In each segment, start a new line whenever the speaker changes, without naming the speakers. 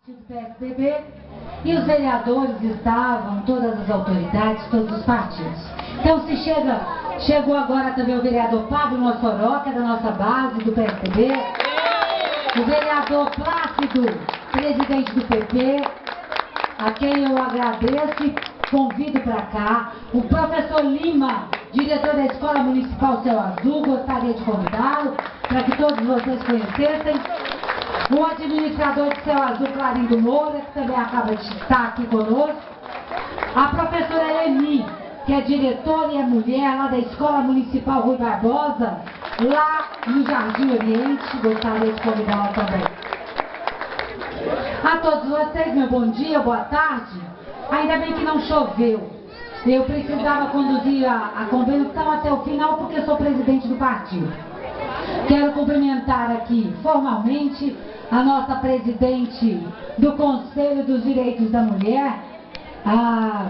do PSDB, e os vereadores estavam, todas as autoridades, todos os partidos. Então chegou agora também o vereador Pablo Mossoró, que é da nossa base do PSDB, o vereador Plácido, presidente do PP, a quem eu agradeço e convido para cá, o professor Lima, diretor da Escola Municipal Céu Azul, gostaria de convidá-lo para que todos vocês conhecessem. O administrador de Céu Azul, Clarindo Moura, que também acaba de estar aqui conosco. A professora Eni, que é diretora e é mulher lá da Escola Municipal Rui Barbosa, lá no Jardim Oriente, gostaria de convidá-la também. A todos vocês, meu bom dia, boa tarde. Ainda bem que não choveu. Eu precisava conduzir a convenção até o final porque sou presidente do partido. Quero cumprimentar aqui formalmente a nossa presidente do Conselho dos Direitos da Mulher, a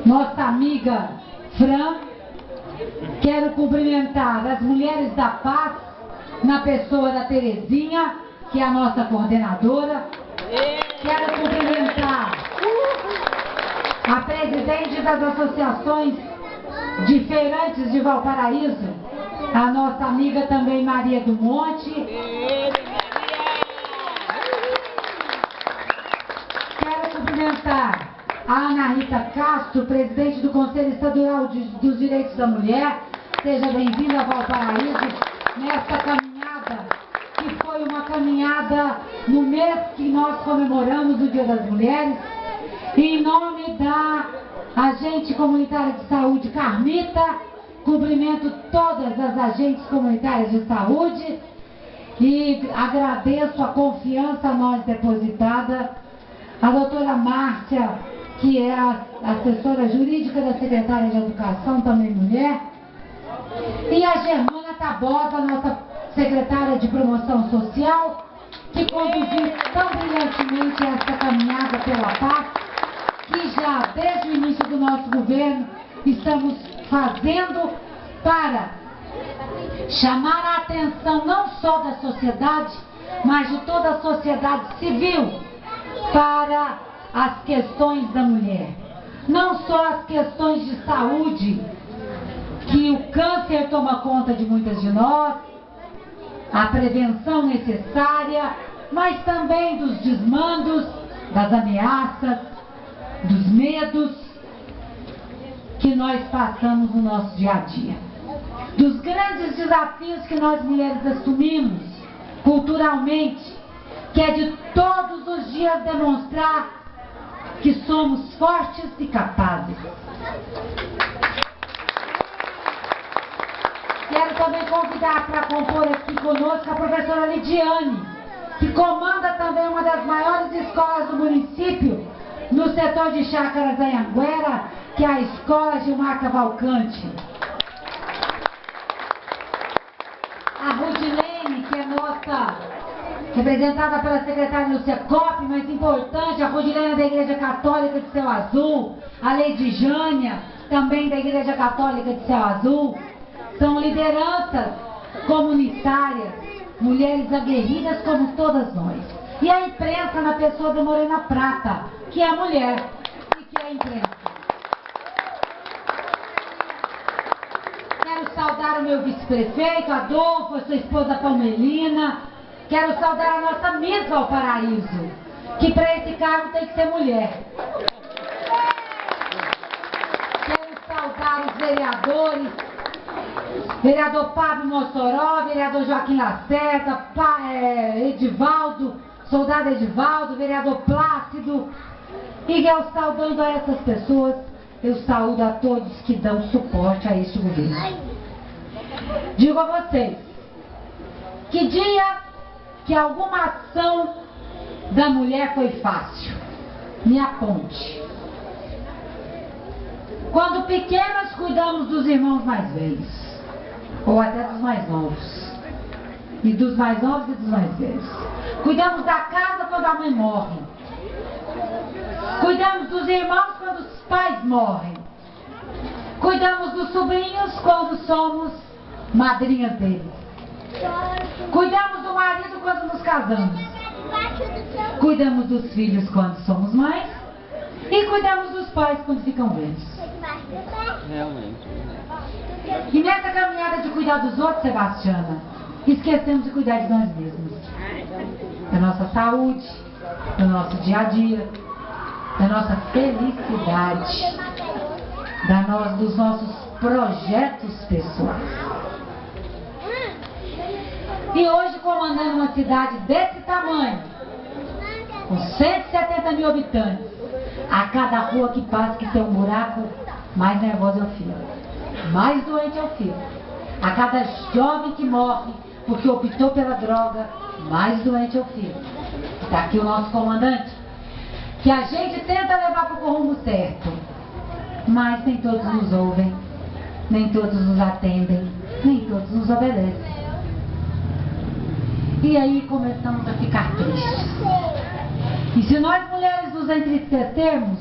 nossa amiga Fran. Quero cumprimentar as Mulheres da Paz, na pessoa da Terezinha, que é a nossa coordenadora. Quero cumprimentar a presidente das associações de feirantes de Valparaíso, a nossa amiga também Maria do Monte. Quero cumprimentar a Ana Rita Castro, presidente do Conselho Estadual dos Direitos da Mulher. Seja bem-vinda a Valparaíso nesta caminhada, que foi uma caminhada no mês que nós comemoramos o Dia das Mulheres. Em nome da agente comunitária de saúde Carmita, cumprimento todas as agentes comunitárias de saúde e agradeço a confiança a nós depositada, a doutora Márcia, que é a assessora jurídica da secretária de Educação, também mulher, e a Germana Tabosa, nossa secretária de Promoção Social, que conduziu tão brilhantemente essa caminhada pela paz, que já desde o início do nosso governo estamos fazendo para chamar a atenção não só da sociedade, mas de toda a sociedade civil para as questões da mulher. Não só as questões de saúde, que o câncer toma conta de muitas de nós, a prevenção necessária, mas também dos desmandos, das ameaças, dos medos que nós passamos no nosso dia a dia, dos grandes desafios que nós mulheres assumimos culturalmente, que é de todos os dias demonstrar que somos fortes e capazes. Quero também convidar para compor aqui conosco a professora Lidiane, que comanda também uma das maiores escolas do município, no setor de Chácaras da Anhanguera, que é a Escola Gilmar Cavalcante. A Rudilene, que é nossa, representada pela secretária Lúcia Cop, mas importante, a Rudilene da Igreja Católica de Céu Azul, a Lady Jânia, também da Igreja Católica de Céu Azul. São lideranças comunitárias, mulheres aguerridas como todas nós. E a imprensa na pessoa da Morena Prata, que é a mulher e que é a imprensa. Quero saudar o meu vice-prefeito, Adolfo, a sua esposa Palmelina. Quero saudar a nossa Miss Valparaíso, que para esse cargo tem que ser mulher. Quero saudar os vereadores, vereador Pablo Mossoró, vereador Joaquim Lacerda, Edivaldo, soldado Edivaldo, vereador Plácido. E eu saudando a essas pessoas, eu saúdo a todos que dão suporte a este governo. Digo a vocês, que dia que alguma ação da mulher foi fácil? Me aponte. Quando pequenas cuidamos dos irmãos mais velhos, ou até dos mais novos, e dos mais novos e dos mais velhos. Cuidamos da casa quando a mãe morre. Cuidamos dos irmãos quando os pais morrem. Cuidamos dos sobrinhos quando somos madrinhas deles. Cuidamos do marido quando nos casamos. Cuidamos dos filhos quando somos mães e cuidamos dos pais quando ficam velhos.
Realmente.
E nessa caminhada de cuidar dos outros, Sebastiana, esquecemos de cuidar de nós mesmos. Da nossa saúde, do nosso dia a dia, da nossa felicidade, dos nossos projetos pessoais. E hoje, comandando uma cidade desse tamanho, com 170 mil habitantes, a cada rua que passa que tem um buraco, mais nervoso é o filho, mais doente é o filho. A cada jovem que morre porque optou pela droga, mais doente é o filho. Está aqui o nosso comandante, que a gente tenta levar para o rumo certo, mas nem todos nos ouvem, nem todos nos atendem, nem todos nos obedecem. E aí começamos a ficar tristes. E se nós mulheres nos entristecermos,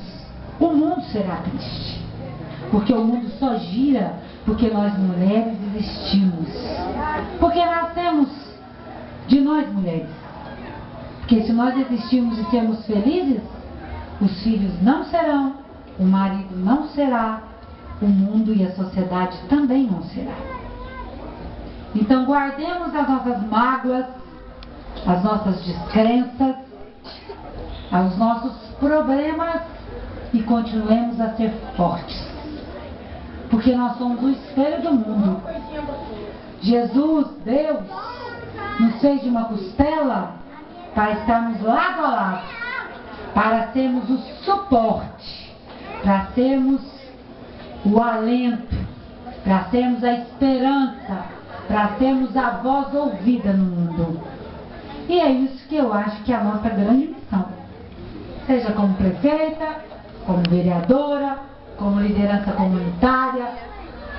o mundo será triste. Porque o mundo só gira porque nós mulheres existimos. Porque nascemos de nós mulheres. Porque se nós existirmos e sermos felizes, os filhos não serão, o marido não será, o mundo e a sociedade também não será. Então guardemos as nossas mágoas, as nossas descrenças, os nossos problemas e continuemos a ser fortes. Porque nós somos o espelho do mundo. Jesus, Deus, nos fez de uma costela para estarmos lado a lado, para sermos o suporte, para sermos o alento, para sermos a esperança, para sermos a voz ouvida no mundo. E é isso que eu acho que é a nossa grande missão. Seja como prefeita, como vereadora, como liderança comunitária,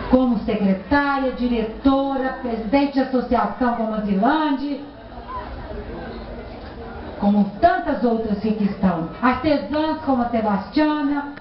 como secretária, diretora, presidente de associação como a Zilande, como tantas outras que aqui estão, artesãs como a Sebastiana.